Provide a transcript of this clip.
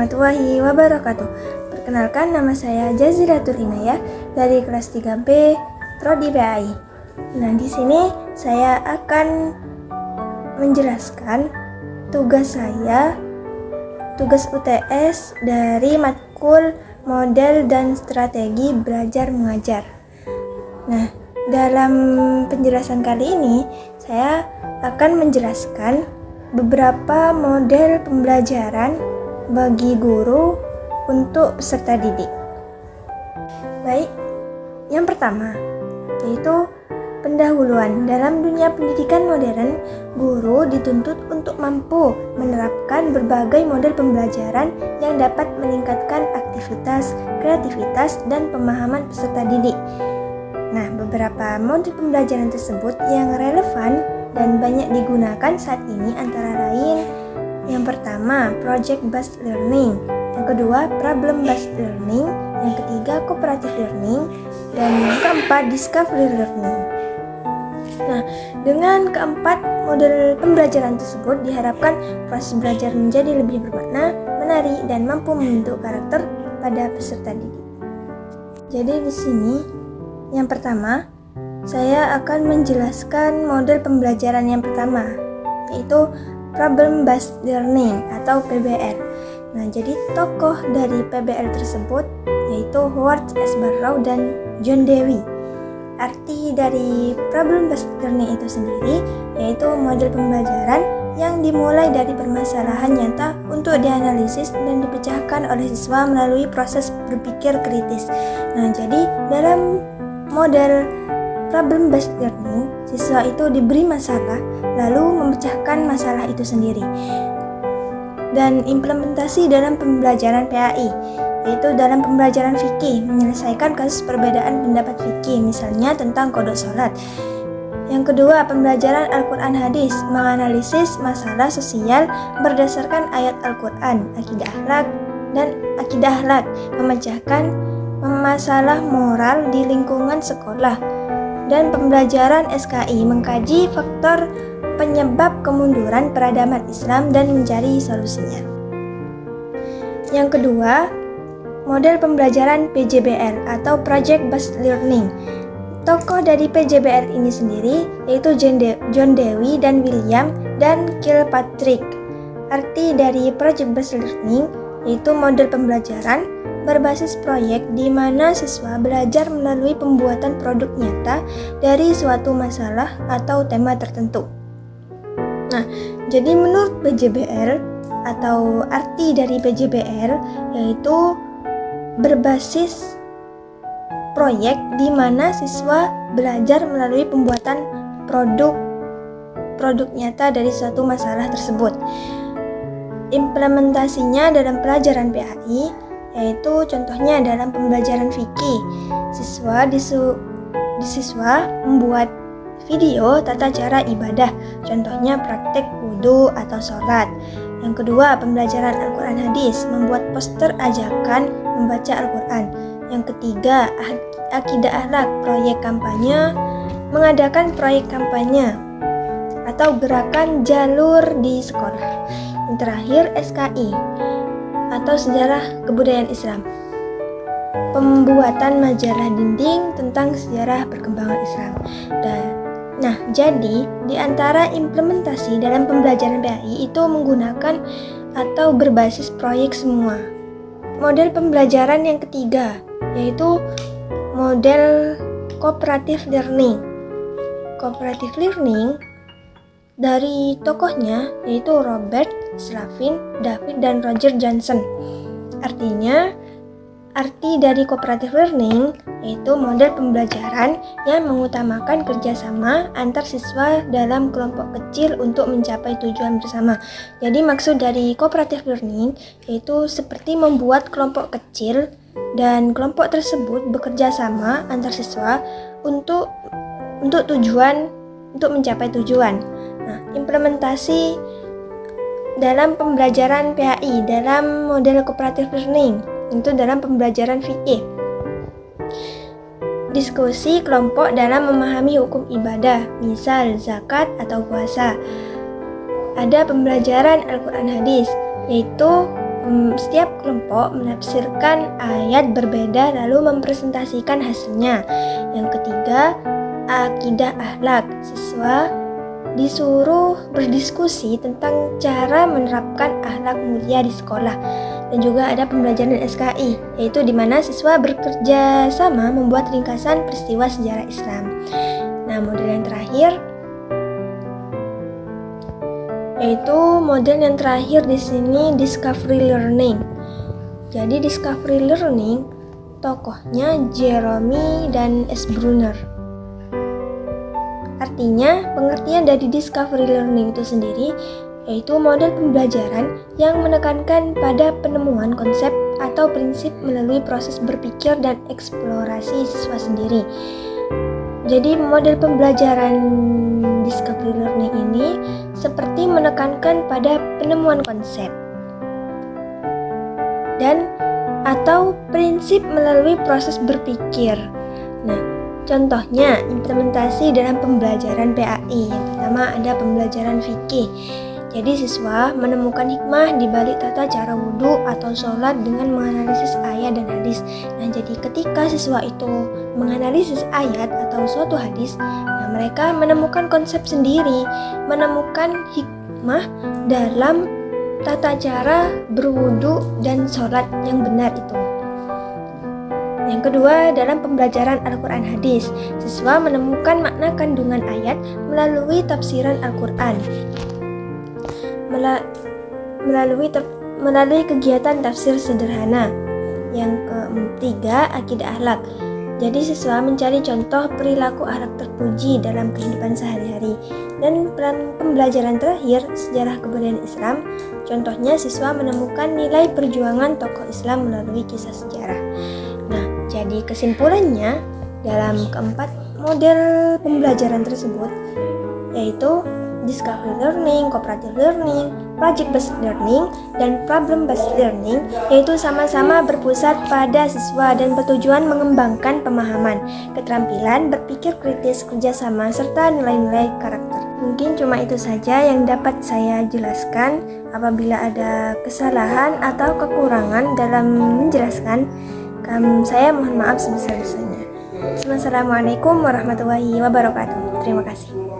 warahmatullahi wabarakatuh. Perkenalkan, nama saya Jaziratul Inayah dari kelas 3B Prodi PAI. Nah, di sini saya akan menjelaskan tugas UTS dari matkul model dan strategi belajar mengajar. Nah, dalam penjelasan kali ini saya akan menjelaskan beberapa model pembelajaran bagi guru untuk peserta didik. Baik, yang pertama yaitu pendahuluan. Dalam dunia pendidikan modern, guru dituntut untuk mampu menerapkan berbagai model pembelajaran yang dapat meningkatkan aktivitas, kreativitas, dan pemahaman peserta didik. Nah, beberapa model pembelajaran tersebut yang relevan dan banyak digunakan saat ini antara lain: yang pertama, project based learning; yang kedua, problem based learning; yang ketiga, cooperative learning; dan yang keempat, discovery learning. Nah, dengan keempat model pembelajaran tersebut diharapkan proses belajar menjadi lebih bermakna, menarik, dan mampu membentuk karakter pada peserta didik. Jadi di sini yang pertama, saya akan menjelaskan model pembelajaran yang pertama, yaitu problem based learning atau PBL. Nah, jadi tokoh dari PBL tersebut yaitu Howard S. Barrow dan John Dewey. Arti dari problem based learning itu sendiri yaitu model pembelajaran yang dimulai dari permasalahan nyata untuk dianalisis dan dipecahkan oleh siswa melalui proses berpikir kritis. Nah, jadi dalam model problem based learning, siswa itu diberi masalah lalu memecahkan masalah itu sendiri. Dan implementasi dalam pembelajaran PAI, yaitu dalam pembelajaran fikih, menyelesaikan kasus perbedaan pendapat fikih, misalnya tentang kodok sholat. Yang kedua, pembelajaran Al-Quran hadis, menganalisis masalah sosial berdasarkan ayat Al-Quran, akidah akhlak, memecahkan masalah moral di lingkungan sekolah. Dan pembelajaran SKI, mengkaji faktor penyebab kemunduran peradaban Islam dan mencari solusinya. Yang kedua, model pembelajaran PJBL atau Project Based Learning. Tokoh dari PJBL ini sendiri yaitu John Dewey dan William dan Kilpatrick. Arti dari Project Based Learning yaitu model pembelajaran berbasis proyek di mana siswa belajar melalui pembuatan produk nyata dari suatu masalah atau tema tertentu. Nah, jadi menurut PJBL atau arti dari PJBL yaitu berbasis proyek di mana siswa belajar melalui pembuatan produk nyata dari suatu masalah tersebut. Implementasinya dalam pelajaran PAI yaitu contohnya dalam pembelajaran fikih, siswa membuat video tata cara ibadah, contohnya praktek wudhu atau sholat. Yang kedua, pembelajaran Al-Quran hadis, membuat poster ajakan membaca Al-Quran. Yang ketiga, akidah akhlak, proyek kampanye, mengadakan proyek kampanye atau gerakan jalur di sekolah. Yang terakhir, SKI atau sejarah kebudayaan Islam, pembuatan majalah dinding tentang sejarah perkembangan Islam. Nah, jadi di antara implementasi dalam pembelajaran PAI itu menggunakan atau berbasis proyek semua. Model pembelajaran yang ketiga yaitu model cooperative learning. Cooperative learning dari tokohnya yaitu Robert Slavin, David, dan Roger Johnson. Arti dari cooperative learning yaitu model pembelajaran yang mengutamakan kerjasama antar siswa dalam kelompok kecil untuk mencapai tujuan bersama. Jadi maksud dari cooperative learning yaitu seperti membuat kelompok kecil dan kelompok tersebut bekerja sama antar siswa untuk mencapai tujuan. Nah, implementasi dalam pembelajaran PAI dalam model cooperative learning itu dalam pembelajaran fikih. Diskusi kelompok dalam memahami hukum ibadah, misal zakat atau puasa. Ada pembelajaran Al-Quran hadis, yaitu setiap kelompok menafsirkan ayat berbeda lalu mempresentasikan hasilnya. Yang ketiga, akidah akhlak. Siswa disuruh berdiskusi tentang cara menerapkan akhlak mulia di sekolah. Dan juga ada pembelajaran SKI, yaitu di mana siswa bekerja sama membuat ringkasan peristiwa sejarah Islam. Nah, model yang terakhir di sini discovery learning. Jadi discovery learning tokohnya Jerome dan S. Brunner. Artinya, pengertian dari discovery learning itu sendiri yaitu model pembelajaran yang menekankan pada penemuan konsep atau prinsip melalui proses berpikir dan eksplorasi siswa sendiri. Jadi model pembelajaran discovery learning ini seperti menekankan pada penemuan konsep dan atau prinsip melalui proses berpikir. Nah, contohnya implementasi dalam pembelajaran PAI. Yang pertama ada pembelajaran fikih. Jadi siswa menemukan hikmah di balik tata cara wudhu atau sholat dengan menganalisis ayat dan hadis. Nah, jadi ketika siswa itu menganalisis ayat atau suatu hadis, mereka menemukan konsep sendiri, menemukan hikmah dalam tata cara berwudhu dan sholat yang benar itu. Yang kedua, dalam pembelajaran Al-Quran hadis, siswa menemukan makna kandungan ayat melalui tafsiran Al-Quran. Melalui kegiatan tafsir sederhana. Yang ketiga, akidah akhlak. Jadi siswa mencari contoh perilaku akhlak terpuji dalam kehidupan sehari-hari. Dan pembelajaran terakhir, sejarah kebudayaan Islam. Contohnya siswa menemukan nilai perjuangan tokoh Islam melalui kisah sejarah. Nah, jadi kesimpulannya dalam keempat model pembelajaran tersebut yaitu discovery learning, cooperative learning, project-based learning, dan problem-based learning, yaitu sama-sama berpusat pada siswa dan bertujuan mengembangkan pemahaman, keterampilan, berpikir kritis, kerjasama, serta nilai-nilai karakter. Mungkin cuma itu saja yang dapat saya jelaskan. Apabila ada kesalahan atau kekurangan dalam menjelaskan, saya mohon maaf sebesar-besarnya. Wassalamualaikum warahmatullahi wabarakatuh. Terima kasih.